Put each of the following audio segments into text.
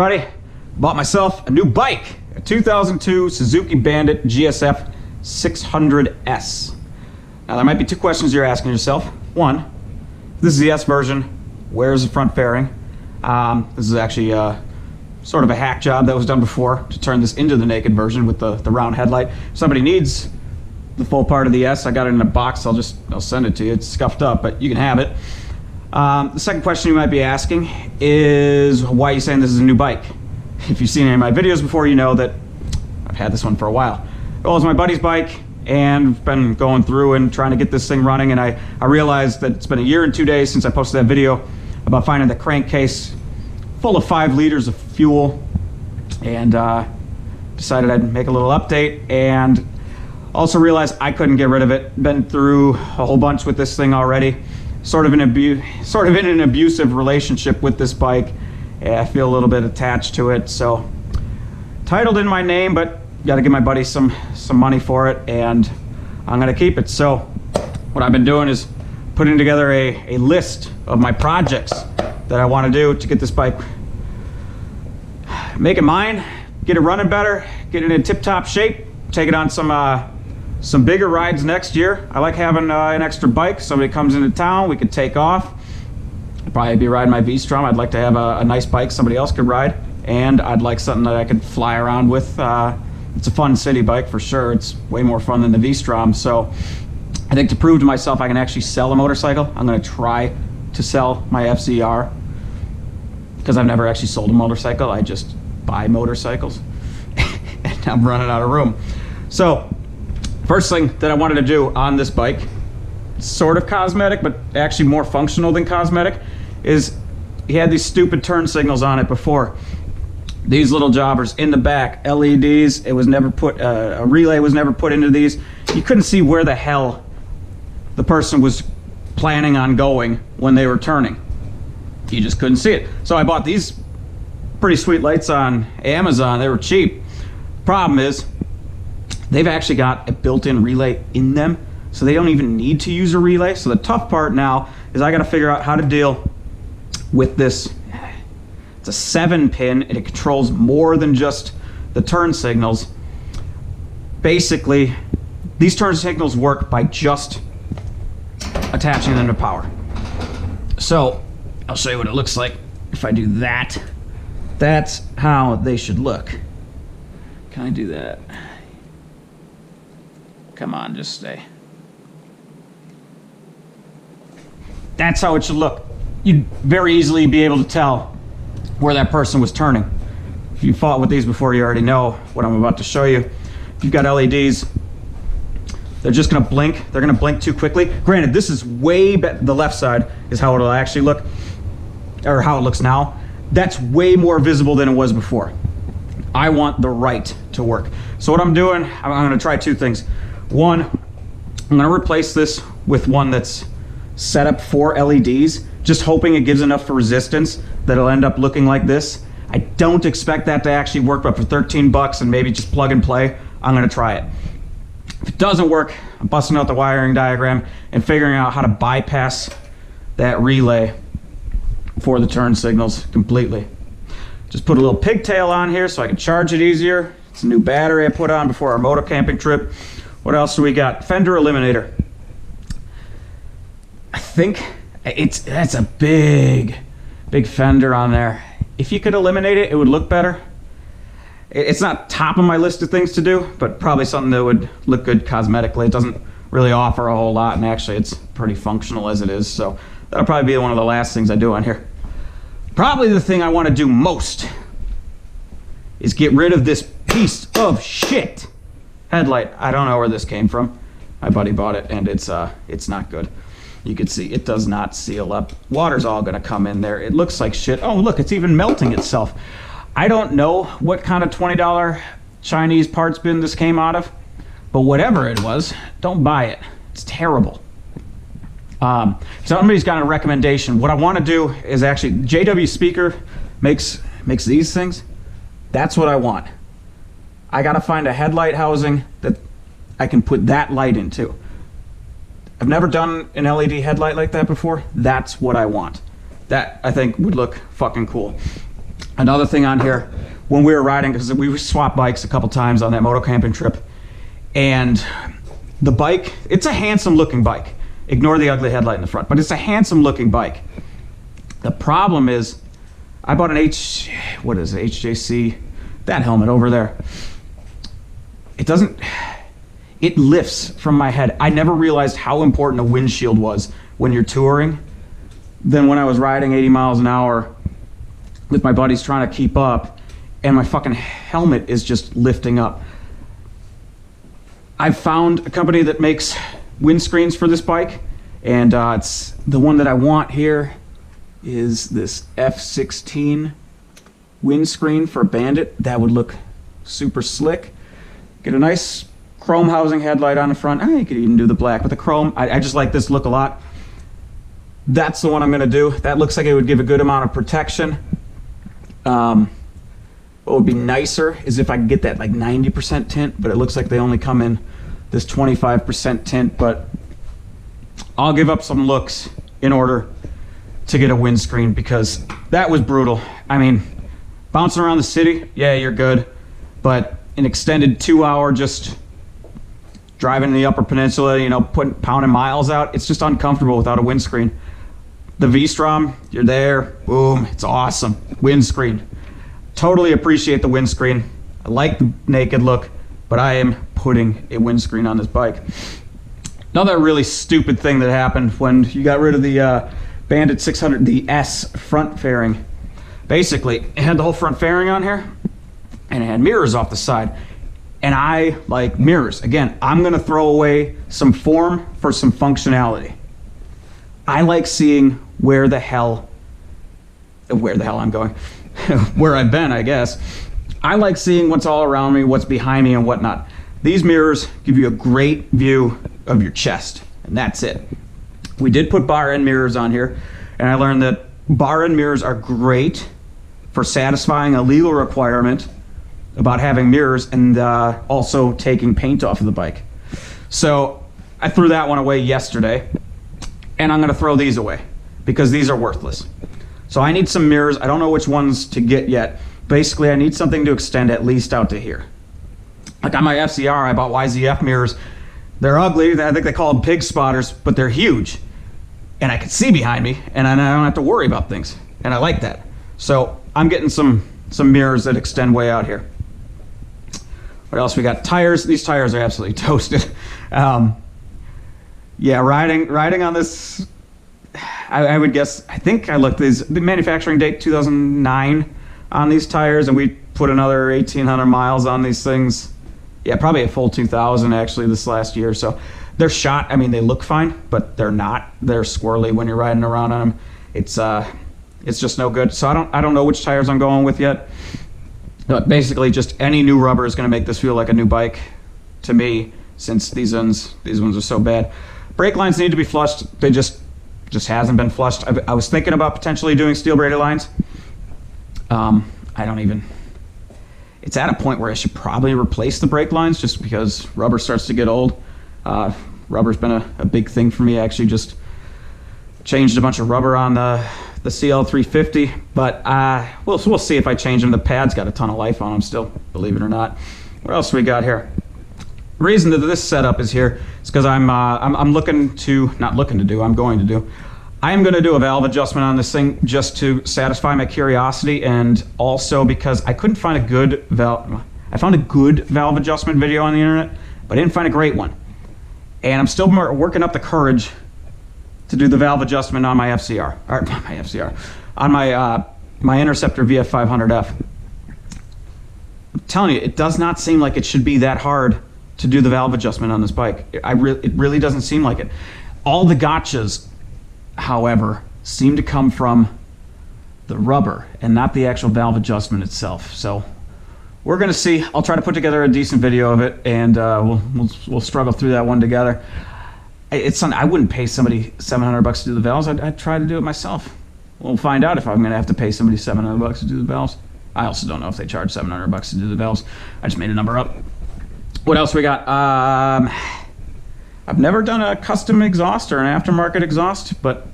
Everybody, bought myself a new bike, a 2002 Suzuki Bandit GSF600S. Now there might be two questions you're asking yourself. One, this is the S version, where's the front fairing? This is actually sort of a hack job that was done before to turn this into the naked version with the round headlight. If somebody needs the full part of the S, I got it in a box, I'll send it to you. It's scuffed up, but you can have it. The second question you might be asking is, why are you saying this is a new bike? If you've seen any of my videos before, you know that I've had this one for a while. Well, it's my buddy's bike, and I've been going through and trying to get this thing running, and I realized that it's been a year and 2 days since I posted that video about finding the crankcase full of 5 liters of fuel, and decided I'd make a little update, and also realized I couldn't get rid of it. Been through a whole bunch with this thing already. Sort of in an abusive relationship with this bike. I feel a little bit attached to it, so titled in my name, but got to give my buddy some money for it, and I'm gonna keep it. So what I've been doing is putting together a list of my projects that I want to do to get this bike, make it mine, get it running better, get it in tip-top shape, take it on some bigger rides next year. I like having an extra bike. Somebody comes into town, we could take off. I'd probably be riding my V-Strom. I'd like to have a nice bike somebody else could ride, and I'd like something that I could fly around with. It's a fun city bike for sure. It's way more fun than the V-Strom. So I think to prove to myself I can actually sell a motorcycle, I'm going to try to sell my FZR, because I've never actually sold a motorcycle. I just buy motorcycles and I'm running out of room. So first thing that I wanted to do on this bike, sort of cosmetic, but actually more functional than cosmetic, is he had these stupid turn signals on it before. These little jobbers in the back, LEDs, it was never put, a relay was never put into these. You couldn't see where the hell the person was planning on going when they were turning. You just couldn't see it. So I bought these pretty sweet lights on Amazon. They were cheap. Problem is, they've actually got a built-in relay in them, so they don't even need to use a relay. So the tough part now is I got to figure out how to deal with this. It's a 7-pin, and it controls more than just the turn signals. Basically, these turn signals work by just attaching them to power. So I'll show you what it looks like if I do that. That's how they should look. Can I do that? Come on, just stay. That's how it should look. You'd very easily be able to tell where that person was turning. If you fought with these before, you already know what I'm about to show you. If you've got LEDs, they're just gonna blink. They're gonna blink too quickly. Granted, this is way better. The left side is how it'll actually look, or how it looks now. That's way more visible than it was before. I want the right to work. So what I'm doing, I'm gonna try two things. One, I'm gonna replace this with one that's set up for LEDs, just hoping it gives enough for resistance that it'll end up looking like this. I don't expect that to actually work, but for 13 bucks and maybe just plug and play, I'm gonna try it. If it doesn't work, I'm busting out the wiring diagram and figuring out how to bypass that relay for the turn signals completely. Just put a little pigtail on here so I can charge it easier. It's a new battery I put on before our moto camping trip. What else do we got? Fender eliminator. I think that's a big fender on there. If you could eliminate it, it would look better. It's not top of my list of things to do, but probably something that would look good cosmetically. It doesn't really offer a whole lot, and actually it's pretty functional as it is, so that'll probably be one of the last things I do on here. Probably the thing I want to do most is get rid of this piece of shit headlight. I don't know where this came from. My buddy bought it, and it's not good. You can see it does not seal up. Water's all gonna come in there. It looks like shit. Oh, look, it's even melting itself. I don't know what kind of $20 Chinese parts bin this came out of, but whatever it was, don't buy it. It's terrible. If somebody's got a recommendation, what I want to do is actually, JW Speaker makes these things. That's what I want. I gotta find a headlight housing that I can put that light into. I've never done an LED headlight like that before. That's what I want. That, I think, would look fucking cool. Another thing on here, when we were riding, because we swapped bikes a couple times on that moto camping trip, and the bike, it's a handsome looking bike. Ignore the ugly headlight in the front, but it's a handsome looking bike. The problem is, I bought an HJC, that helmet over there. It lifts from my head. I never realized how important a windshield was when you're touring. Then when I was riding 80 miles an hour with my buddies trying to keep up, and my fucking helmet is just lifting up. I found a company that makes windscreens for this bike, and it's the one that I want here is this F16 windscreen for Bandit. That would look super slick. Get a nice chrome housing headlight on the front. You could even do the black, but the chrome, I just like this look a lot. That's the one I'm gonna do. That looks like it would give a good amount of protection. What would be nicer is if I could get that like 90% tint, but it looks like they only come in this 25% tint, but I'll give up some looks in order to get a windscreen because that was brutal. I mean, bouncing around the city, yeah, you're good, but an extended 2 hour just driving in the Upper Peninsula, you know, pounding miles out, it's just uncomfortable without a windscreen. The V-Strom, you're there, boom, it's awesome. Windscreen. Totally appreciate the windscreen. I like the naked look, but I am putting a windscreen on this bike. Another really stupid thing that happened when you got rid of the Bandit 600, the S front fairing. Basically, it had the whole front fairing on here, and it had mirrors off the side. And I like mirrors. Again, I'm gonna throw away some form for some functionality. I like seeing where the hell I'm going, where I've been, I guess. I like seeing what's all around me, what's behind me and whatnot. These mirrors give you a great view of your chest, and that's it. We did put bar end mirrors on here, and I learned that bar end mirrors are great for satisfying a legal requirement about having mirrors and also taking paint off of the bike. So I threw that one away yesterday, and I'm gonna throw these away because these are worthless. So I need some mirrors. I don't know which ones to get yet. Basically, I need something to extend at least out to here. Like on my FCR, I bought YZF mirrors. They're ugly. I think they call them pig spotters, but they're huge. And I can see behind me, and I don't have to worry about things. And I like that. So I'm getting some mirrors that extend way out here. What else we got? Tires. These tires are absolutely toasted. Yeah, riding on this, I would guess, I think I looked the manufacturing date 2009 on these tires, and we put another 1,800 miles on these things. Yeah, probably a full 2,000 actually this last year. So they're shot. I mean, they look fine, but they're not. They're squirrely when you're riding around on them. It's just no good. So I don't know which tires I'm going with yet. But basically, just any new rubber is going to make this feel like a new bike to me, since these ones are so bad. Brake lines need to be flushed. They just hasn't been flushed. I was thinking about potentially doing steel braided lines. It's at a point where I should probably replace the brake lines just because rubber starts to get old. Rubber's been a big thing for me. I actually just changed a bunch of rubber on the CL350, but we'll see if I change them. The pad's got a ton of life on them still, believe it or not. What else we got here? The reason that this setup is here is because I'm going to do a valve adjustment on this thing just to satisfy my curiosity, and also because I couldn't find a good valve. I found a good valve adjustment video on the internet, but I didn't find a great one. And I'm still working up the courage to do the valve adjustment on my FCR, or not my FCR, on my Interceptor VF500F. I'm telling you, it does not seem like it should be that hard to do the valve adjustment on this bike. It really doesn't seem like it. All the gotchas, however, seem to come from the rubber and not the actual valve adjustment itself. So we're gonna see. I'll try to put together a decent video of it, and we'll struggle through that one together. It's something I wouldn't pay somebody $700 to do the valves. I'd try to do it myself. We'll find out if I'm gonna have to pay somebody $700 to do the valves. I also don't know if they charge $700 to do the valves. I just made a number up. What else we got? I've never done a custom exhaust or an aftermarket exhaust, but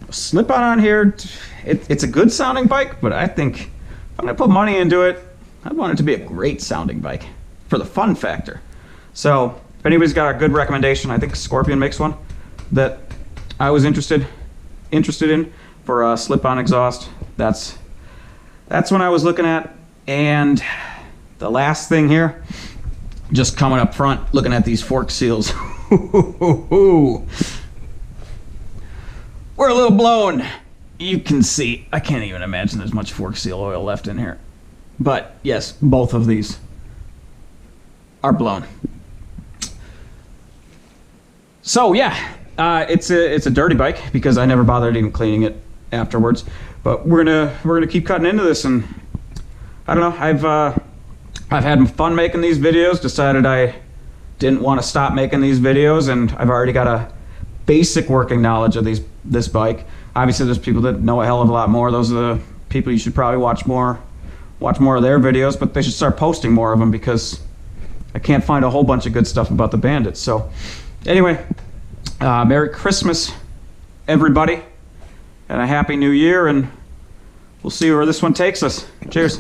Slip-On on here, it's a good sounding bike, but I think I'm gonna put money into it, I want it to be a great sounding bike for the fun factor. So if anybody's got a good recommendation, I think Scorpion makes one that I was interested in for a slip-on exhaust. That's what I was looking at. And the last thing here, just coming up front, looking at these fork seals. We're a little blown. You can see, I can't even imagine there's much fork seal oil left in here. But yes, both of these are blown. So yeah, it's a dirty bike because I never bothered even cleaning it afterwards. But we're gonna keep cutting into this, and I don't know. I've had fun making these videos. Decided I didn't want to stop making these videos, and I've already got a basic working knowledge of this bike. Obviously, there's people that know a hell of a lot more. Those are the people you should probably watch more of their videos, but they should start posting more of them because I can't find a whole bunch of good stuff about the Bandit. So anyway, Merry Christmas, everybody, and a Happy New Year, and we'll see where this one takes us. Cheers.